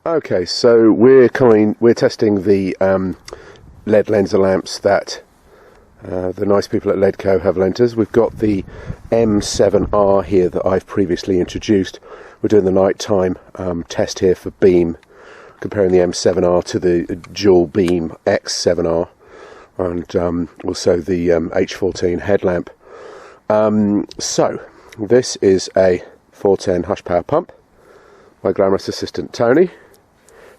Okay, so we're testing the LED LENSER lamps that the nice people at LEDco have lent us. We've got the M7R here that I've previously introduced. We're doing the nighttime test here for beam, comparing the M7R to the dual beam X7R, and also the H14 headlamp. So this is a 410 hush power pump by glamorous assistant Tony,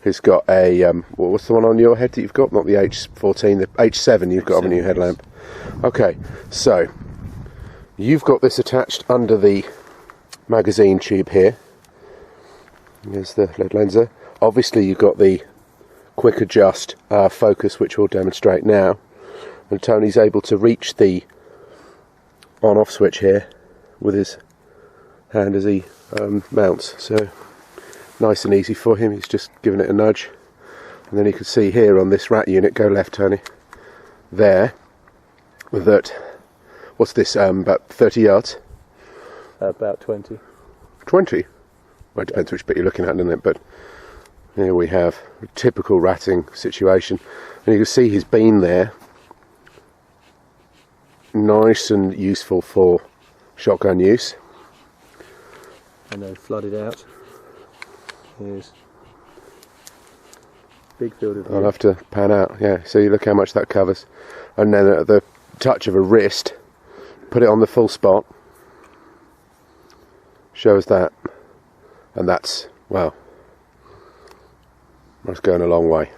who's got a what's the one on your head that you've got? Not the H14, the H7 you've got on your headlamp. Okay, so you've got this attached under the magazine tube here. Here's the LED LENSER. Obviously you've got the quick adjust focus, which we'll demonstrate now, and Tony's able to reach the on off switch here with his hand as he mounts, so nice and easy for him. He's just giving it a nudge, and then you can see here on this rat unit, go left Tony, there, that, what's this, about 30 yards? About 20. 20? Well, it depends which bit you're looking at, doesn't it? But here we have a typical ratting situation, and you can see his beam there, nice and useful for shotgun use. And then flooded out. Here's big field of view. I'll have to pan out, yeah, so you look how much that covers. And then at the touch of a wrist, put it on the full spot, shows that, and that's, well, that's going a long way.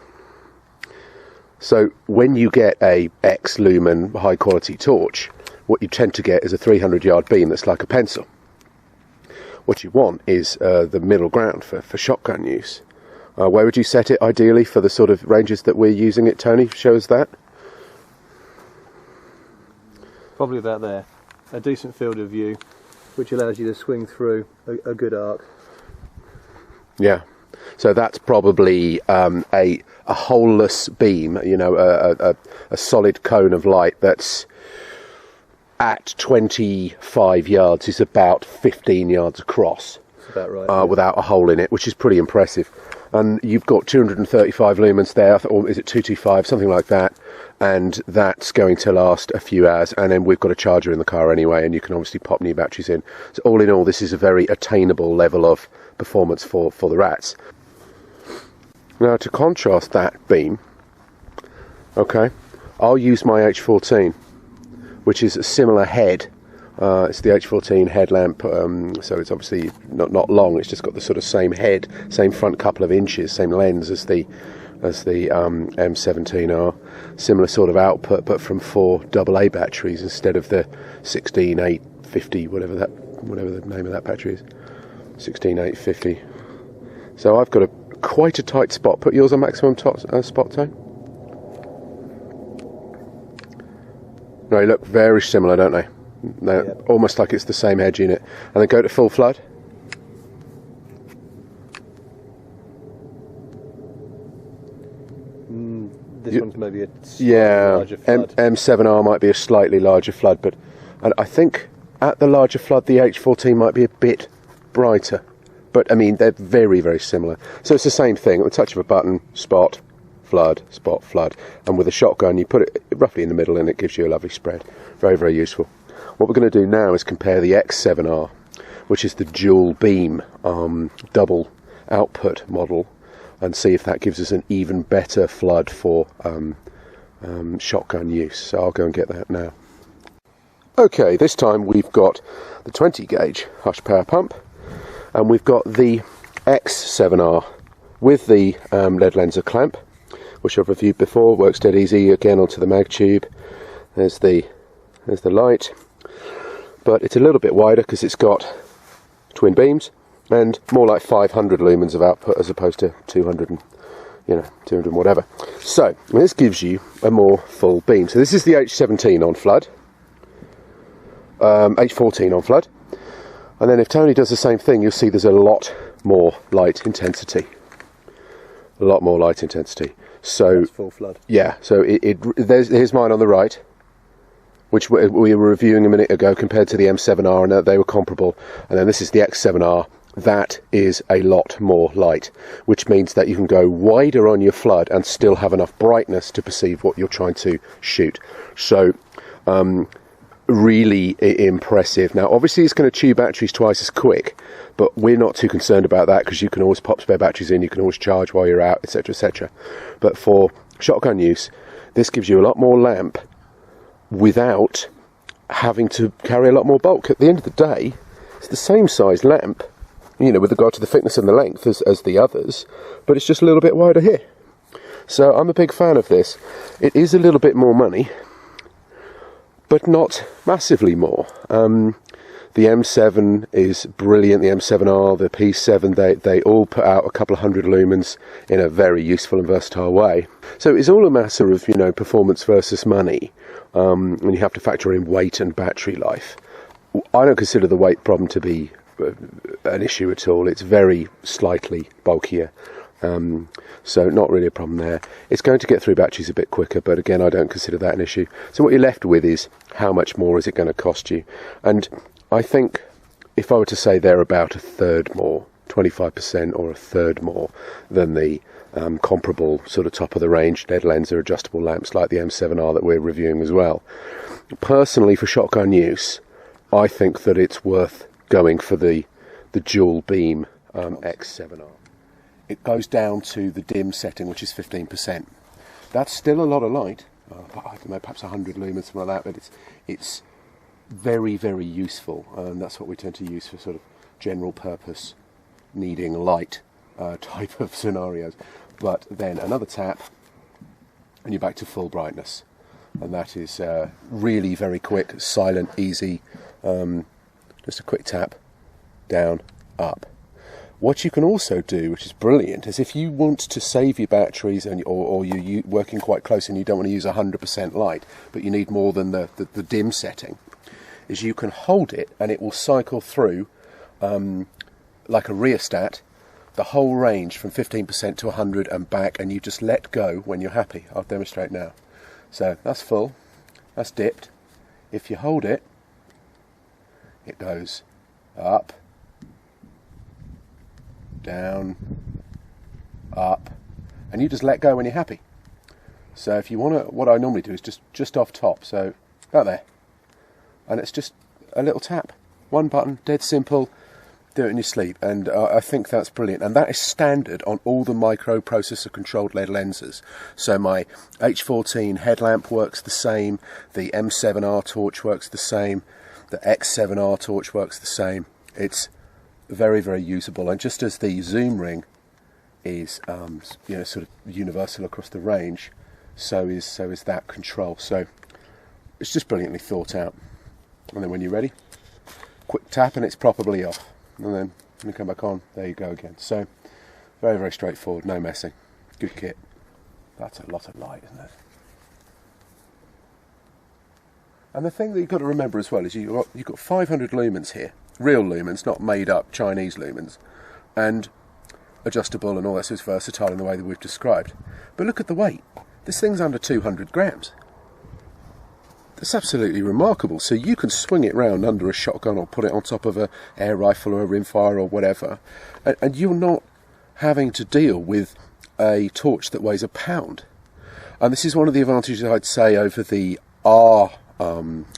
So when you get a X lumen high quality torch, what you tend to get is a 300-yard beam that's like a pencil. What you want is the middle ground for shotgun use. Where would you set it ideally for the sort of ranges that we're using it, Tony? Show us that. Probably about there. A decent field of view, which allows you to swing through a good arc. Yeah. So that's probably a holeless beam, you know, a solid cone of light that's at 25 yards is about 15 yards across. That's about right. Yeah. Without a hole in it, which is pretty impressive. And you've got 235 lumens there, or is it 225, something like that, and that's going to last a few hours, and then we've got a charger in the car anyway, and you can obviously pop new batteries in. So all in all, this is a very attainable level of performance for the rats. Now, to contrast that beam, okay, I'll use my H14, which is a similar head. It's the H14 headlamp, so it's obviously not long. It's just got the sort of same head, same front couple of inches, same lens as the M17R. Similar sort of output, but from 4 AA batteries instead of the 16850, whatever the name of that battery is, 16850. So I've got quite a tight spot. Put yours on maximum spot, Tone. No, they look very similar, don't they? They're yep. Almost like it's the same head unit. And then go to full flood. This one's maybe a slightly larger flood. M7R might be a slightly larger flood, but I think at the larger flood the H14 might be a bit brighter. But I mean, they're very, very similar. So it's the same thing. At the touch of a button, spot, flood, spot, flood. And with a shotgun, you put it roughly in the middle and it gives you a lovely spread. Very, very useful. What we're going to do now is compare the X7R, which is the dual beam double output model, and see if that gives us an even better flood for shotgun use. So I'll go and get that now. Okay, this time we've got the 20 gauge hush power pump, and we've got the X7R with the LED LENSER clamp, which I've reviewed before. Works dead easy. Again, onto the mag tube. There's the light, but it's a little bit wider because it's got twin beams and more like 500 lumens of output as opposed to 200 and 200 and whatever. So this gives you a more full beam. So this is the H17 on flood, H14 on flood, and then if Tony does the same thing, you'll see there's a lot more light intensity. A lot more light intensity. So that's full flood. Yeah. So here's mine on the right, which we were reviewing a minute ago compared to the M7R, and they were comparable. And then this is the X7R that is a lot more light, which means that you can go wider on your flood and still have enough brightness to perceive what you're trying to shoot. So really impressive. Now obviously it's going to chew batteries twice as quick, but we're not too concerned about that because you can always pop spare batteries in, you can always charge while you're out, etc, etc. But for shotgun use, this gives you a lot more lamp without having to carry a lot more bulk. At the end of the day, it's the same size lamp, you know, with regard to the thickness and the length as the others, but it's just a little bit wider here. So I'm a big fan of this. It is a little bit more money, but not massively more. The M7 is brilliant, the M7R, the P7, they all put out a couple of hundred lumens in a very useful and versatile way. So it's all a matter of, you know, performance versus money, and you have to factor in weight and battery life. I don't consider the weight problem to be an issue at all. It's very slightly bulkier, so not really a problem there. It's going to get through batteries a bit quicker, but again, I don't consider that an issue. So what you're left with is how much more is it going to cost you? And I think if I were to say they're about a third more, 25% or a third more than the comparable sort of top of the range LED LENSER adjustable lamps like the M7R that we're reviewing as well. Personally, for shotgun use, I think that it's worth going for the dual beam X7R. It goes down to the dim setting, which is 15%. That's still a lot of light. I don't know, perhaps 100 lumens, something like that, but it's very, very useful, and that's what we tend to use for sort of general purpose needing light type of scenarios. But then another tap and you're back to full brightness, and that is really very quick, silent, easy. Just a quick tap, down, up. What you can also do, which is brilliant, is if you want to save your batteries and or you're working quite close and you don't want to use 100% light, but you need more than the dim setting, is you can hold it and it will cycle through like a rheostat the whole range from 15% to 100 and back, and you just let go when you're happy. I'll demonstrate now. So that's full, that's dipped. If you hold it, it goes up, down, up, and you just let go when you're happy. So if you want to, what I normally do is just off top, so out there, and it's just a little tap, one button, dead simple, do it in your sleep, and I think that's brilliant, and that is standard on all the microprocessor controlled LED lenses. So my H14 headlamp works the same, the M7R torch works the same, the X7R torch works the same. It's very, very usable, and just as the zoom ring is you know, sort of universal across the range, so is that control. So it's just brilliantly thought out. And then when you're ready, quick tap and it's properly off, and then when you come back on, there you go again. So very, very straightforward, no messing, good kit. That's a lot of light, isn't it? And the thing that you've got to remember as well is you've got 500 lumens here, real lumens, not made up Chinese lumens, and adjustable and all that, so it's versatile in the way that we've described. But look at the weight. This thing's under 200 grams. That's absolutely remarkable. So you can swing it round under a shotgun or put it on top of an air rifle or a rimfire or whatever, and you're not having to deal with a torch that weighs a pound. And this is one of the advantages, I'd say, over the R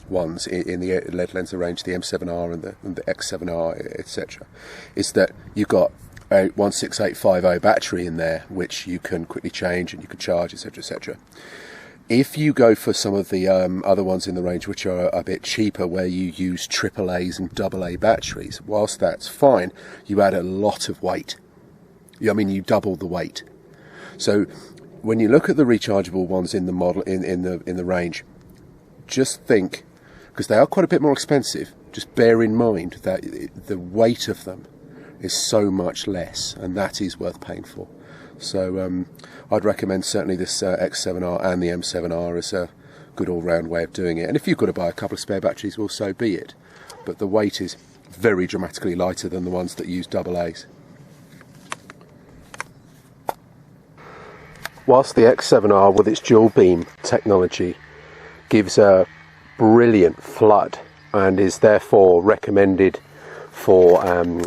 ones in the LED LENSER range, the M7R and the X7R, etc., is that you've got a 16850 battery in there, which you can quickly change and you can charge, etc., etc. If you go for some of the other ones in the range, which are a bit cheaper, where you use AAAs and AA batteries, whilst that's fine, you add a lot of weight. I mean, you double the weight. So when you look at the rechargeable ones in the model in the range, just think, because they are quite a bit more expensive, just bear in mind that the weight of them is so much less, and that is worth paying for. So I'd recommend certainly this X7R and the M7R as a good all-round way of doing it. And if you've got to buy a couple of spare batteries, well, so be it. But the weight is very dramatically lighter than the ones that use AAs. Whilst the X7R with its dual beam technology gives a brilliant flood and is therefore recommended for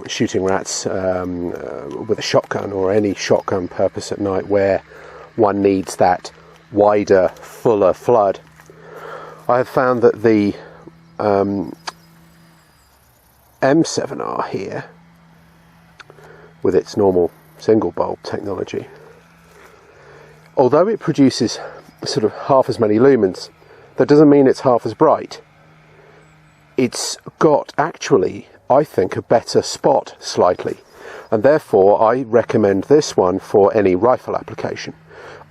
shooting rats with a shotgun or any shotgun purpose at night where one needs that wider, fuller flood. I have found that the M7R here, with its normal single bulb technology, although it produces sort of half as many lumens, that doesn't mean it's half as bright. It's got actually, I think, a better spot slightly, and therefore I recommend this one for any rifle application.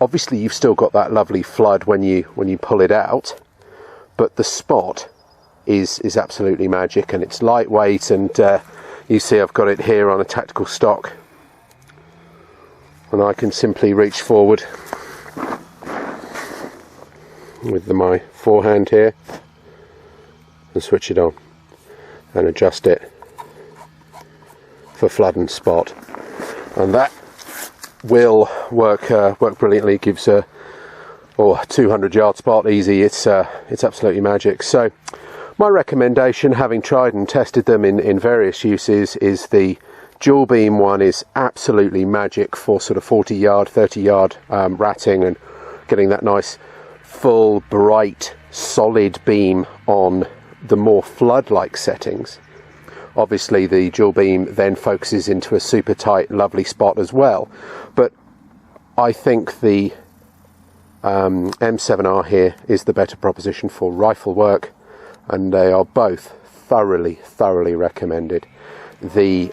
Obviously you've still got that lovely flood when you pull it out, but the spot is absolutely magic, and it's lightweight, and you see I've got it here on a tactical stock, and I can simply reach forward with my forehand here and switch it on and adjust it for flood and spot, and that will work brilliantly. Gives a 200-yard spot easy. It's absolutely magic. So my recommendation, having tried and tested them in various uses, is the dual beam one is absolutely magic for sort of 40-yard, 30-yard ratting and getting that nice full, bright, solid beam on the more flood-like settings. Obviously the dual beam then focuses into a super tight, lovely spot as well, but I think the M7R here is the better proposition for rifle work, and they are both thoroughly recommended. The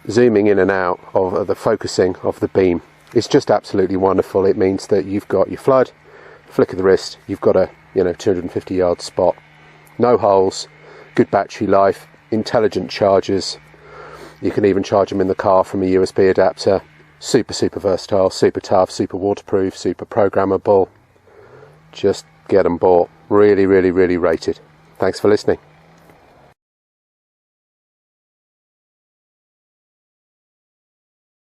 zooming in and out of the focusing of the beam is just absolutely wonderful. It means that you've got your flood, flick of the wrist, you've got a 250-yard spot, no holes, good battery life, intelligent chargers. You can even charge them in the car from a USB adapter. Super versatile, super tough, super waterproof, super programmable. Just get them bought. Really rated. Thanks for listening.